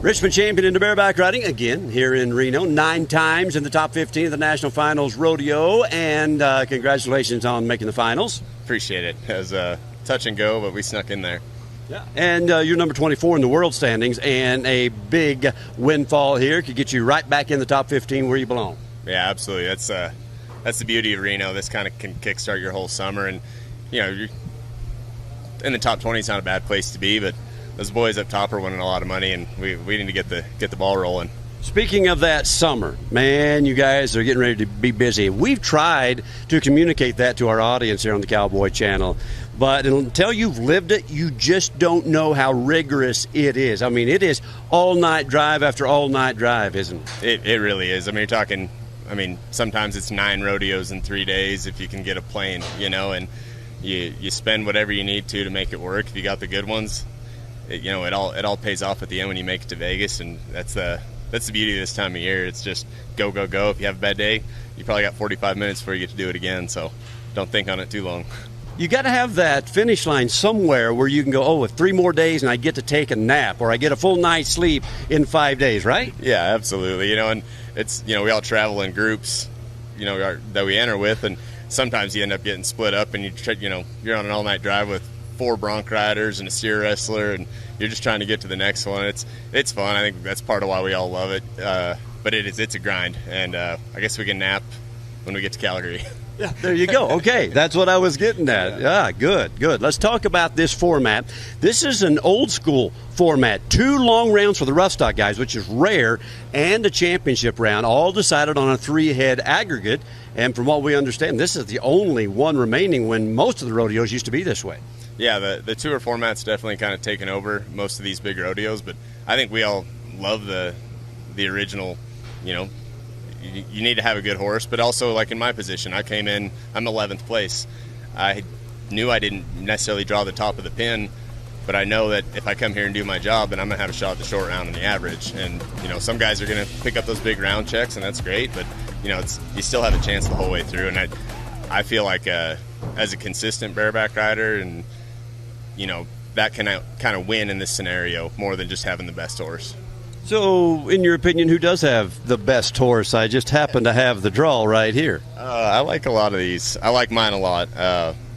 Richmond champion in the bareback riding again here in Reno, 9 times in the top 15 of the National Finals Rodeo, and congratulations on making the finals. Appreciate it. It was touch and go, but we snuck in there. Yeah. And you're number 24 in the world standings, and a big windfall here could get you right back in the top 15 where you belong. Yeah, absolutely. That's the beauty of Reno. This kind of can kickstart your whole summer, and you're in the top 20 is not a bad place to be, but those boys up top are winning a lot of money, and we need to get the ball rolling. Speaking of that summer, man, you guys are getting ready to be busy. We've tried to communicate that to our audience here on the Cowboy Channel, but until you've lived it, you just don't know how rigorous it is. I mean, it is all-night drive after all-night drive, isn't it? It really is. I mean, you're talking, sometimes it's 9 rodeos in 3 days if you can get a plane, and you spend whatever you need to make it work. If you got the good ones, it all pays off at the end when you make it to Vegas, and that's the beauty of this time of year. It's just go, go, go. If you have a bad day, you probably got 45 minutes before you get to do it again, so don't think on it too long. You got to have that finish line somewhere where you can go, with 3 more days and I get to take a nap, or I get a full night's sleep in 5 days, right? Yeah, absolutely. And it's, we all travel in groups, that we enter with, and sometimes you end up getting split up, and you're on an all-night drive with 4 bronc riders and a steer wrestler, and you're just trying to get to the next one. It's fun. I think that's part of why we all love it. But it's a grind, and I guess we can nap when we get to Calgary. Yeah, there you go. Okay, that's what I was getting at. Yeah, good. Let's talk about this format. This is an old school format. 2 long rounds for the rough stock guys, which is rare, and a championship round, all decided on a 3-head aggregate. And from what we understand, this is the only one remaining when most of the rodeos used to be this way. Yeah, the tour format's definitely kind of taken over most of these big rodeos, but I think we all love the original, you need to have a good horse, but also, like in my position, I came in, I'm 11th place. I knew I didn't necessarily draw the top of the pin, but I know that if I come here and do my job, then I'm going to have a shot at the short round and the average. And, some guys are going to pick up those big round checks, and that's great, but, you still have a chance the whole way through. And I feel like as a consistent bareback rider, and, that can kind of win in this scenario more than just having the best horse. So, in your opinion, who does have the best horse? I just happen to have the draw right here. I like a lot of these. I like mine a lot.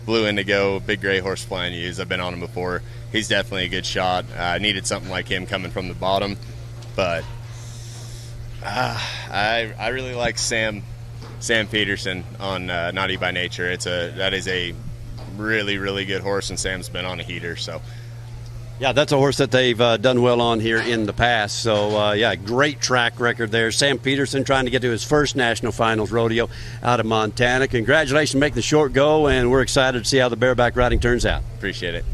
Blue Indigo, big gray horse flying use. I've been on him before. He's definitely a good shot. I needed something like him coming from the bottom, but I really like Sam Peterson on Naughty by Nature. That is a really, really good horse, and Sam's been on a heater, so. Yeah, that's a horse that they've done well on here in the past. So, great track record there. Sam Peterson trying to get to his first National Finals rodeo out of Montana. Congratulations on making the short go, and we're excited to see how the bareback riding turns out. Appreciate it.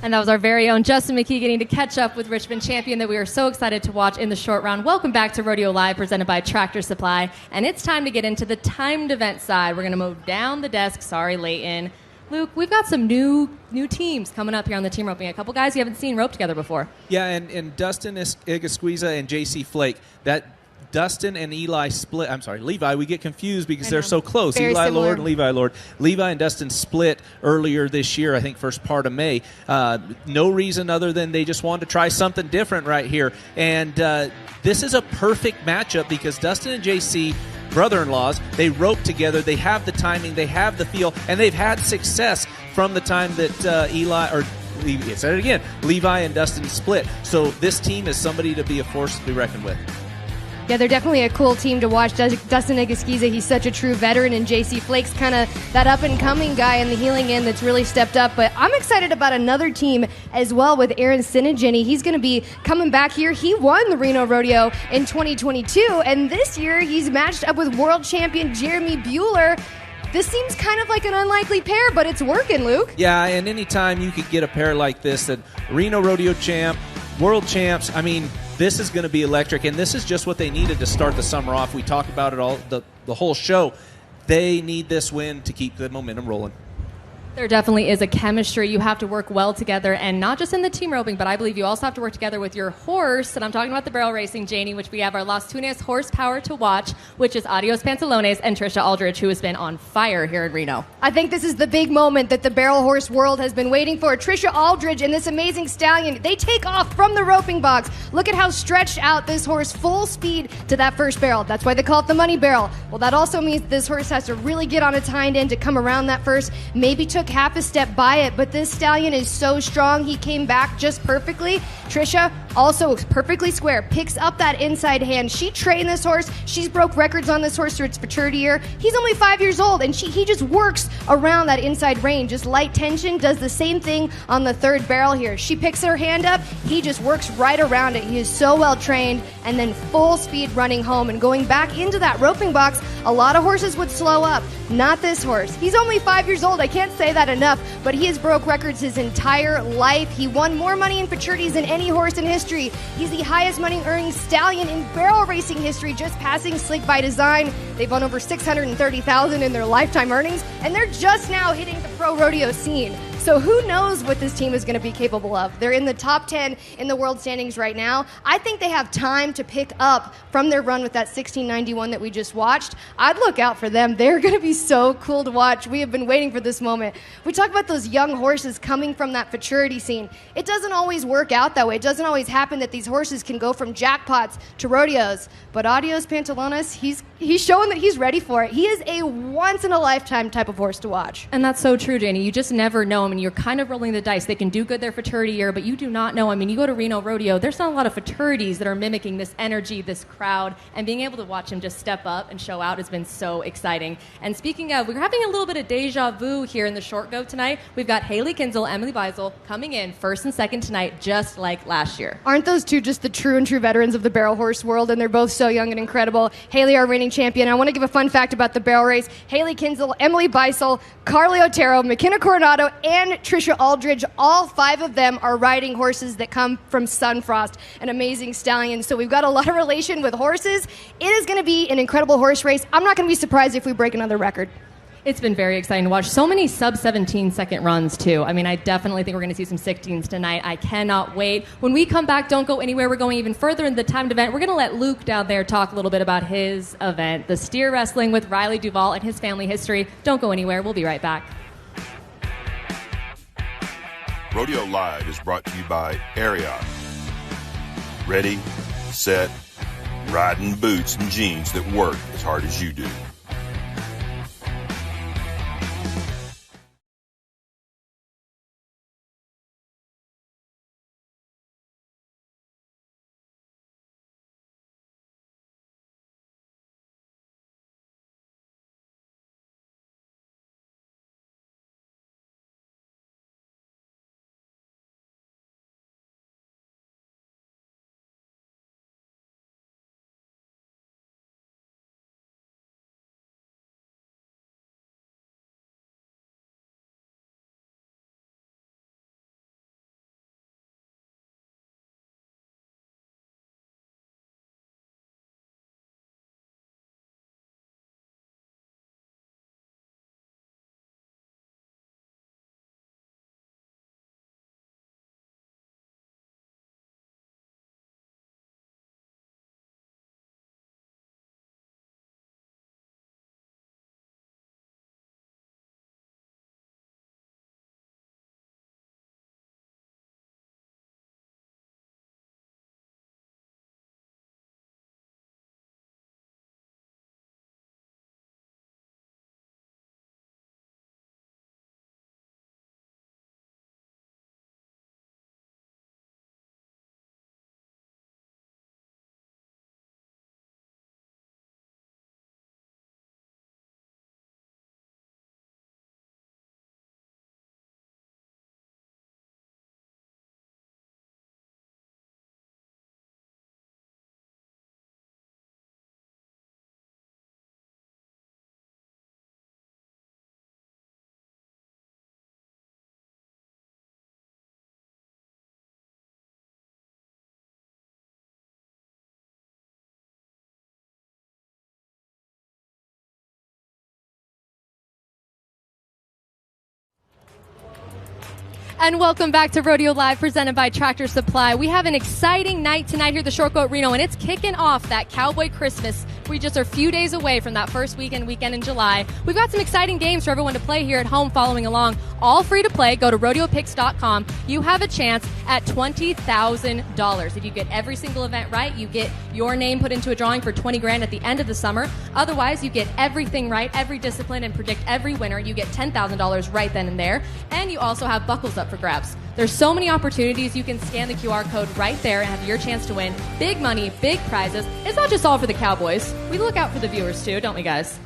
And that was our very own Justin McKee getting to catch up with Richmond Champion that we are so excited to watch in the short round. Welcome back to Rodeo Live, presented by Tractor Supply. And it's time to get into the timed event side. We're going to move down the desk. Sorry, Leighton. Luke, we've got some new teams coming up here on the team roping. A couple guys you haven't seen rope together before. Yeah, and Dustin Igasquiza and J.C. Flake. That Dustin and Levi split. I'm sorry, Levi. We get confused because they're so close. Very Eli similar. Lord and Levi Lord. Levi and Dustin split earlier this year, I think first part of May. No reason other than they just wanted to try something different right here. And this is a perfect matchup because Dustin and J.C., brother-in-laws, they rope together, they have the timing, they have the feel, and they've had success from the time that Levi and Dustin split. So this team is somebody to be a force to be reckoned with. Yeah, they're definitely a cool team to watch. Dustin Igasquiza, he's such a true veteran, and J.C. Flake's kind of that up-and-coming guy in the heeling end that's really stepped up. But I'm excited about another team as well with Aaron Sinigeny. He's going to be coming back here. He won the Reno Rodeo in 2022, and this year he's matched up with world champion Jeremy Bueller. This seems kind of like an unlikely pair, but it's working, Luke. Yeah, and anytime you could get a pair like this, that Reno Rodeo champ, world champs, I mean, this is going to be electric, and this is just what they needed to start the summer off. We talked about it all the whole show. They need this win to keep the momentum rolling. There definitely is a chemistry. You have to work well together, and not just in the team roping, but I believe you also have to work together with your horse. And I'm talking about the barrel racing, Janie, which we have our Las Tunas horsepower to watch, which is Adios Pantalones and Trisha Aldridge, who has been on fire here in Reno. I think this is the big moment that the barrel horse world has been waiting for. Trisha Aldridge and this amazing stallion, they take off from the roping box. Look at how stretched out this horse, full speed to that first barrel. That's why they call it the money barrel. Well, that also means this horse has to really get on its hind end to come around that first. Maybe took half a step by it, but this stallion is so strong. He came back just perfectly. Trisha, also perfectly square, picks up that inside hand. She trained this horse. She's broke records on this horse through its maturity year. He's only 5 years old, and he just works around that inside rein. Just light tension, does the same thing on the third barrel here. She picks her hand up. He just works right around it. He is so well trained, and then full speed running home and going back into that roping box. A lot of horses would slow up. Not this horse. He's only 5 years old. I can't say that enough, but he has broke records his entire life. He won more money in futurities than any horse in history. He's the highest money earning stallion in barrel racing history, just passing Slick by Design. They've won over $630,000 in their lifetime earnings, and they're just now hitting the pro rodeo scene. So who knows what this team is going to be capable of? They're in the top 10 in the world standings right now. I think they have time to pick up from their run with that 1691 that we just watched. I'd look out for them. They're going to be so cool to watch. We have been waiting for this moment. We talk about those young horses coming from that futurity scene. It doesn't always work out that way. It doesn't always happen that these horses can go from jackpots to rodeos. But Adios Pantalones, he's showing that he's ready for it. He is a once-in-a-lifetime type of horse to watch. And that's so true, Janie. You just never know. I mean, you're kind of rolling the dice. They can do good their futurity year, but you do not know. I mean, you go to Reno Rodeo, there's not a lot of futurities that are mimicking this energy, this crowd, and being able to watch him just step up and show out has been so exciting. And speaking of, we're having a little bit of deja vu here in the short go tonight. We've got Haley Kinsel, Emily Beisel coming in first and second tonight, just like last year. Aren't those two just the true and true veterans of the barrel horse world? And they're both so young and incredible. Haley, our reigning champion. I want to give a fun fact about the barrel race. Haley Kinsel, Emily Beisel, Carly Otero, McKenna Coronado, and Trisha Aldridge, all 5 of them are riding horses that come from Sunfrost, an amazing stallion. So we've got a lot of relation with horses. It is going to be an incredible horse race. I'm not going to be surprised if we break another record. It's been very exciting to watch. So many sub-17 second runs, too. I mean, I definitely think we're going to see some 16s tonight. I cannot wait. When we come back, don't go anywhere. We're going even further in the timed event. We're going to let Luke down there talk a little bit about his event, the steer wrestling with Riley Duvall and his family history. Don't go anywhere. We'll be right back. Rodeo Live is brought to you by Ariat. Ready, set, riding boots and jeans that work as hard as you do. And welcome back to Rodeo Live, presented by Tractor Supply. We have an exciting night tonight here at the Short Coat Reno, and it's kicking off that Cowboy Christmas. We just are a few days away from that first weekend in July. We've got some exciting games for everyone to play here at home following along. All free to play. Go to rodeopicks.com. You have a chance at $20,000. If you get every single event right, you get your name put into a drawing for $20,000 at the end of the summer. Otherwise, you get everything right, every discipline, and predict every winner. You get $10,000 right then and there. And you also have buckles up for grabs. There's so many opportunities. You can scan the QR code right there and have your chance to win big money, big prizes. It's not just all for the Cowboys. We look out for the viewers too, don't we, guys?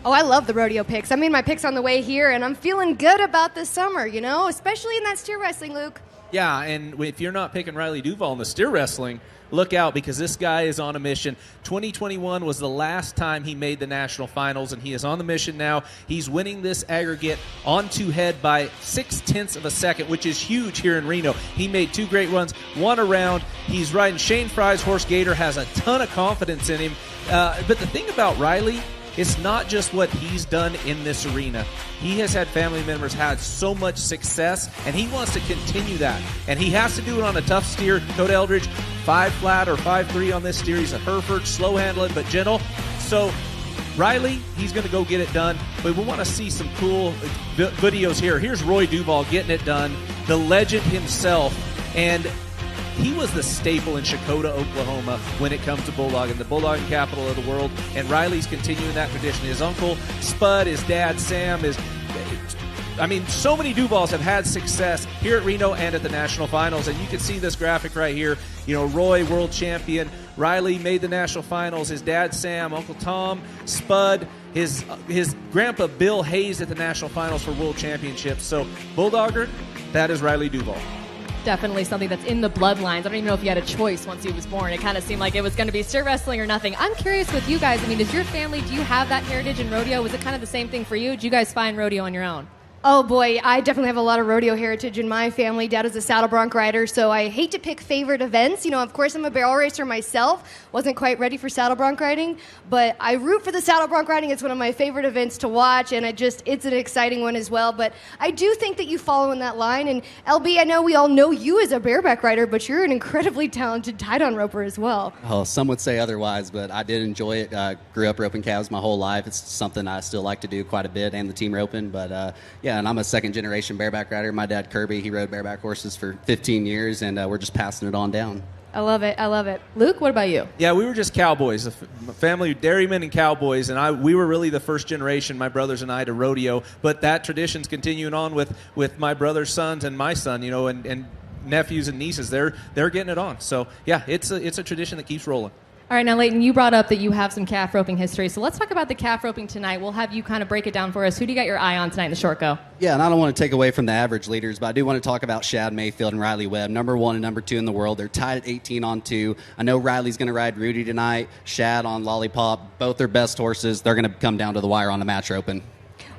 Oh, I love the rodeo picks. I made my picks on the way here, and I'm feeling good about this summer, especially in that steer wrestling, Luke. Yeah, and if you're not picking Riley Duvall in the steer wrestling, look out, because this guy is on a mission. 2021 was the last time he made the national finals, and he is on the mission now. He's winning this aggregate on two head by 0.6 of a second, which is huge here in Reno. He made two great runs, one around. He's riding Shane Fry's horse Gator, has a ton of confidence in him. But the thing about Riley, it's not just what he's done in this arena. He has had family members had so much success, and he wants to continue that. And he has to do it on a tough steer. Dakota Eldridge, 5 flat or 5-3 on this steer. He's a Hereford, slow handling but gentle. So Riley, he's going to go get it done. But we want to see some cool videos here. Here's Roy Duvall getting it done, the legend himself. And he was the staple in Chakota, Oklahoma when it comes to bulldogging, the bulldogging capital of the world, and Riley's continuing that tradition. His uncle Spud, his dad Sam, so many Duvalls have had success here at Reno and at the national finals, and you can see this graphic right here. Roy, world champion. Riley made the national finals. His dad Sam, Uncle Tom, Spud, his grandpa Bill Hayes at the national finals for world championships. So Bulldogger, that is Riley Duvall. Definitely something that's in the bloodlines. I don't even know if he had a choice once he was born. It kind of seemed like it was going to be steer wrestling or nothing. I'm curious with you guys. Does your family, do you have that heritage in rodeo? Was it kind of the same thing for you? Did you guys find rodeo on your own? Oh boy, I definitely have a lot of rodeo heritage in my family. Dad is a saddle bronc rider, so I hate to pick favorite events. Of course I'm a barrel racer myself. Wasn't quite ready for saddle bronc riding, but I root for the saddle bronc riding. It's one of my favorite events to watch, and it's an exciting one as well. But I do think that you follow in that line. And LB, I know we all know you as a bareback rider, but you're an incredibly talented tie-down roper as well. Oh, some would say otherwise, but I did enjoy it. Grew up roping calves my whole life. It's something I still like to do quite a bit, and the team roping. But and I'm a second-generation bareback rider. My dad, Kirby, he rode bareback horses for 15 years, and we're just passing it on down. I love it. I love it. Luke, what about you? Yeah, we were just cowboys, a family of dairymen and cowboys, and we were really the first generation, my brothers and I, to rodeo. But that tradition's continuing on with my brother's sons and my son, and nephews and nieces. They're getting it on. So yeah, it's a tradition that keeps rolling. All right, now, Leighton, you brought up that you have some calf roping history, so let's talk about the calf roping tonight. We'll have you kind of break it down for us. Who do you got your eye on tonight in the short go? Yeah, and I don't want to take away from the average leaders, but I do want to talk about Shad Mayfield and Riley Webb, number 1 and number 2 in the world. They're tied at 18 on 2. I know Riley's going to ride Rudy tonight, Shad on Lollipop. Both their best horses. They're going to come down to the wire on the match roping.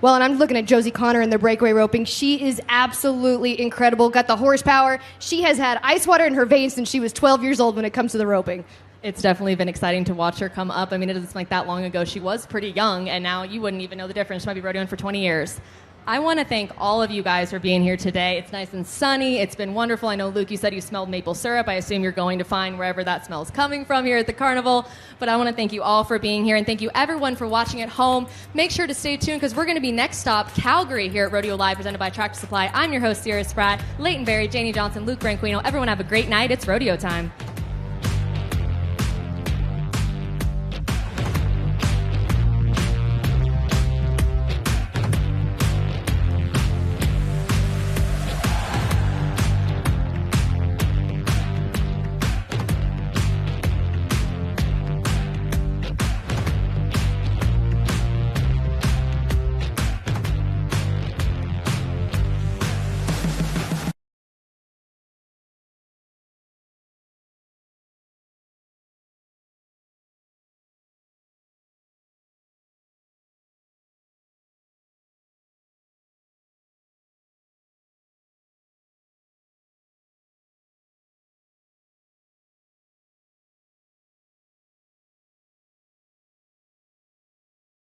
Well, and I'm looking at Josie Connor in the breakaway roping. She is absolutely incredible. Got the horsepower. She has had ice water in her veins since she was 12 years old when it comes to the roping. It's definitely been exciting to watch her come up. It doesn't seem like that long ago. She was pretty young, and now you wouldn't even know the difference. She might be rodeoing for 20 years. I want to thank all of you guys for being here today. It's nice and sunny. It's been wonderful. I know, Luke, you said you smelled maple syrup. I assume you're going to find wherever that smell's coming from here at the carnival. But I want to thank you all for being here, and thank you everyone for watching at home. Make sure to stay tuned, because we're going to be next stop, Calgary, here at Rodeo Live, presented by Tractor Supply. I'm your host, Sierra Spratt, Leighton Berry, Janie Johnson, Luke Branquino. Everyone have a great night. It's rodeo time.